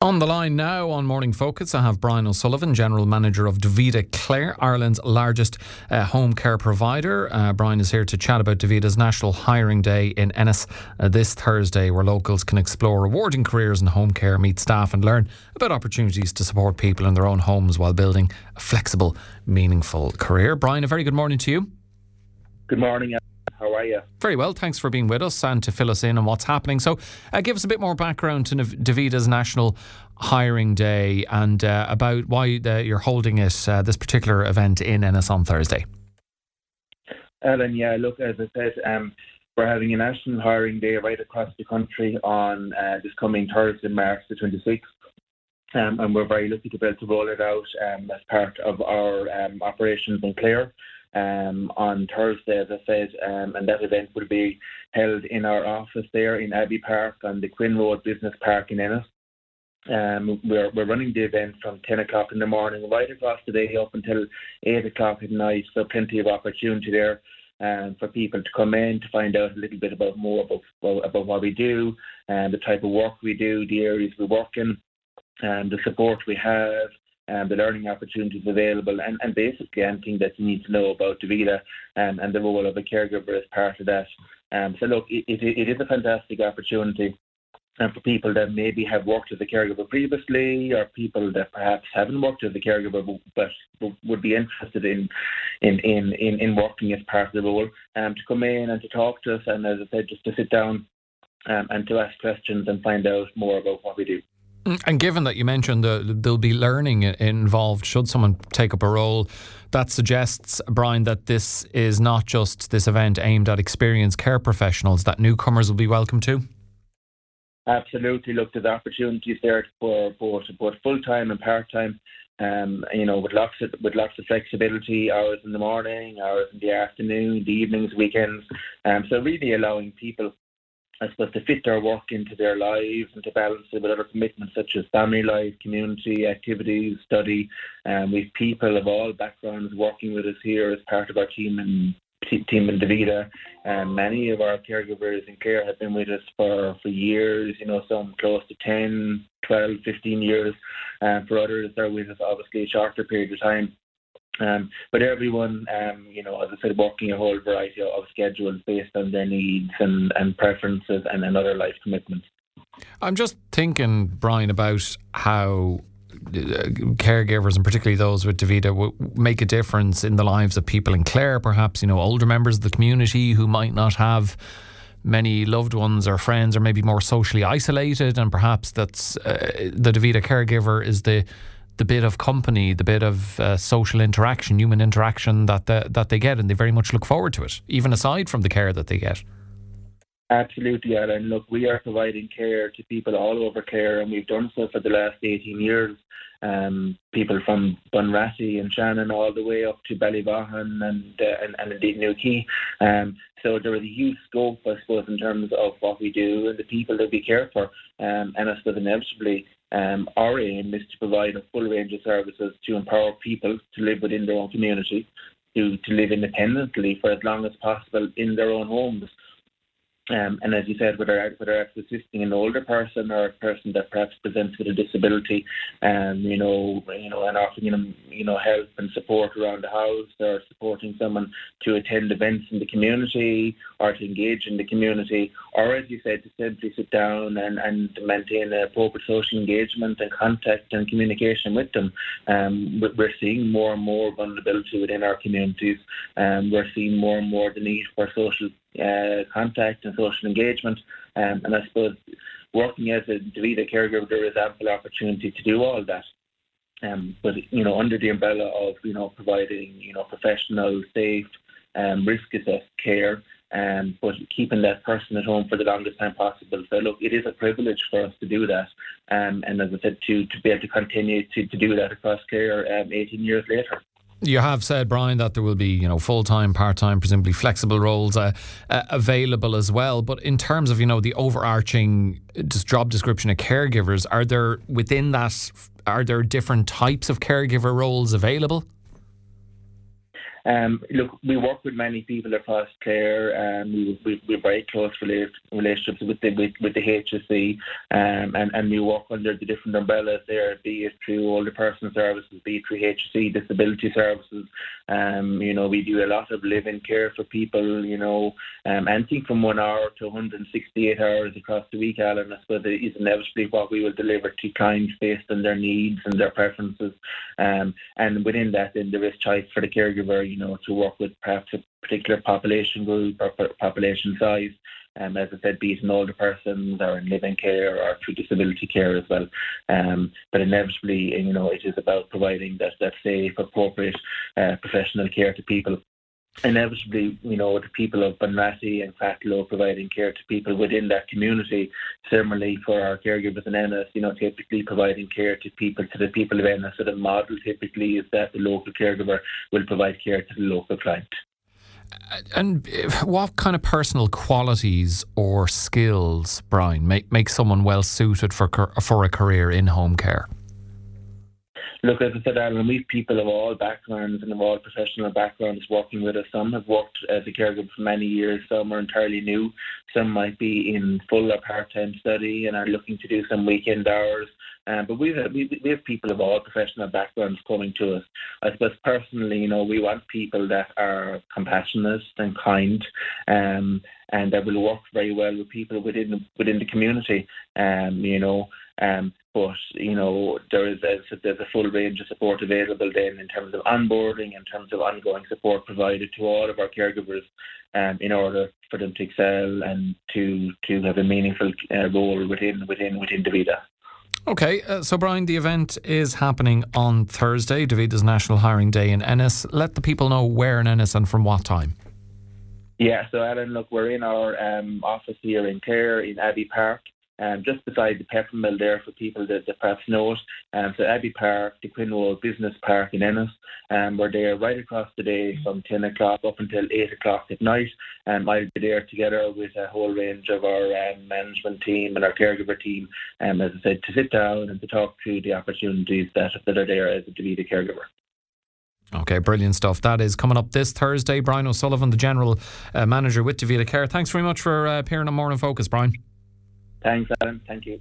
On the line now on Morning Focus, I have Brian O'Sullivan, General Manager of Dovida, Clare, Ireland's largest home care provider. Brian is here to chat about Dovida's National Hiring Day in Ennis this Thursday, where locals can explore rewarding careers in home care, meet staff and learn about opportunities to support people in their own homes while building a flexible, meaningful career. Brian, a very good morning to you. Good morning. How are you? Very well, thanks for being with us and to fill us in on what's happening. So give us a bit more background to Dovida's National Hiring Day and about why you're holding it, this particular event in Ennis on Thursday. Ellen, yeah, look, as I said, we're having a National Hiring Day right across the country on this coming Thursday, March the 26th. And we're very lucky to be able to roll it out as part of our operations in Clare. On Thursday, as I said, and that event will be held in our office there in Abbey Park on the Quinn Road Business Park in Ennis. We're running the event from 10 o'clock in the morning right across the day up until 8 o'clock at night, so plenty of opportunity there for people to come in to find out a little bit about what we do, and the type of work we do, the areas we work in, the support we have, the learning opportunities available, and basically anything that you need to know about Dovida and the role of a caregiver as part of that. So look, it is a fantastic opportunity for people that maybe have worked as a caregiver previously, or people that perhaps haven't worked as a caregiver but would be interested in working as part of the role, to come in and to talk to us, and as I said, just to sit down and to ask questions and find out more about what we do. And given that you mentioned there'll be learning involved should someone take up a role, that suggests, Brian, that this is not just this event aimed at experienced care professionals, that newcomers will be welcome too? Absolutely. Look, there's opportunities there for both full-time and part-time, with lots of flexibility, hours in the morning, hours in the afternoon, the evenings, weekends. So really allowing people, I suppose, to fit their work into their lives and to balance it with other commitments such as family life, community, activities, study. We've people of all backgrounds working with us here as part of our team in Dovida. Many of our caregivers in Clare have been with us for years, some close to 10, 12, 15 years. For others, they're with us obviously a shorter period of time. But everyone, as I said, working a whole variety of schedules based on their needs and preferences and other life commitments. I'm just thinking, Brian, about how caregivers, and particularly those with Dovida, will make a difference in the lives of people in Clare, perhaps, older members of the community who might not have many loved ones or friends, or maybe more socially isolated, and perhaps that's the Dovida caregiver is the bit of company, the bit of social interaction, human interaction that they get, and they very much look forward to it, even aside from the care that they get. Absolutely, Alan. Look, we are providing care to people all over Clare, and we've done so for the last 18 years. People from Bunratty and Shannon all the way up to Ballyvaughan and indeed Newquay. So there is a huge scope, I suppose, in terms of what we do and the people that we care for. And I suppose inevitably, our aim is to provide a full range of services to empower people to live within their own community, to live independently for as long as possible in their own homes. And as you said, whether it's assisting an older person or a person that perhaps presents with a disability, and offering them, help and support around the house, or supporting someone to attend events in the community or to engage in the community, or as you said, to simply sit down and maintain appropriate social engagement and contact and communication with them. We're seeing more and more vulnerability within our communities. We're seeing more and more the need for social contact and social engagement, and I suppose working as a Dovida caregiver, there is ample opportunity to do all that. But under the umbrella of providing professional, safe, risk-assessed care, but keeping that person at home for the longest time possible. So look, it is a privilege for us to do that, and as I said, to be able to continue to do that across Clare 18 years later. You have said, Brian, that there will be, full-time, part-time, presumably flexible roles available as well. But in terms of, the overarching job description of caregivers, are there different types of caregiver roles available? Look, we work with many people across Clare. We have very close relationships with the HSE, and we work under the different umbrellas there, be it through older person services, be it through HSE disability services. We do a lot of live-in care for people. Anything from 1 hour to 168 hours across the week, Alan. I suppose is inevitably what we will deliver to clients based on their needs and their preferences. And within that, then there is choice for the caregiver, to work with perhaps a particular population group or population size. As I said, be it an older person or in living care or through disability care as well. But inevitably, it is about providing that safe, appropriate, professional care to people. Inevitably, the people of Bunratty and Clare providing care to people within that community. Similarly, for our caregivers in Ennis, typically providing care to the people of Ennis. So the model typically is that the local caregiver will provide care to the local client. And what kind of personal qualities or skills, Brian, make someone well suited for a career in home care? Look, as I said, Alan, we have people of all backgrounds and of all professional backgrounds working with us. Some have worked as a caregiver for many years, some are entirely new, some might be in full or part-time study and are looking to do some weekend hours. But we have people of all professional backgrounds coming to us. I suppose personally, we want people that are compassionate and kind, and that will work very well with people within the community. But there's a full range of support available then in terms of onboarding, in terms of ongoing support provided to all of our caregivers, in order for them to excel and to have a meaningful role within Dovida. Okay, so Brian, the event is happening on Thursday, Dovida's National Hiring Day in Ennis. Let the people know where in Ennis and from what time. Yeah, so Alan, look, we're in our office here in Clare in Abbey Park, just beside the pepper mill there for people that perhaps know it. So Abbey Park, the Quinwall Business Park in Ennis. We're there right across the day from 10 o'clock up until 8 o'clock at night. I'll be there together with a whole range of our management team and our caregiver team, as I said, to sit down and to talk through the opportunities that are there as a Dovida caregiver. Okay, brilliant stuff. That is coming up this Thursday. Brian O'Sullivan, the General Manager with Dovida Care. Thanks very much for appearing on Morning Focus, Brian. Thanks, Alan. Thank you.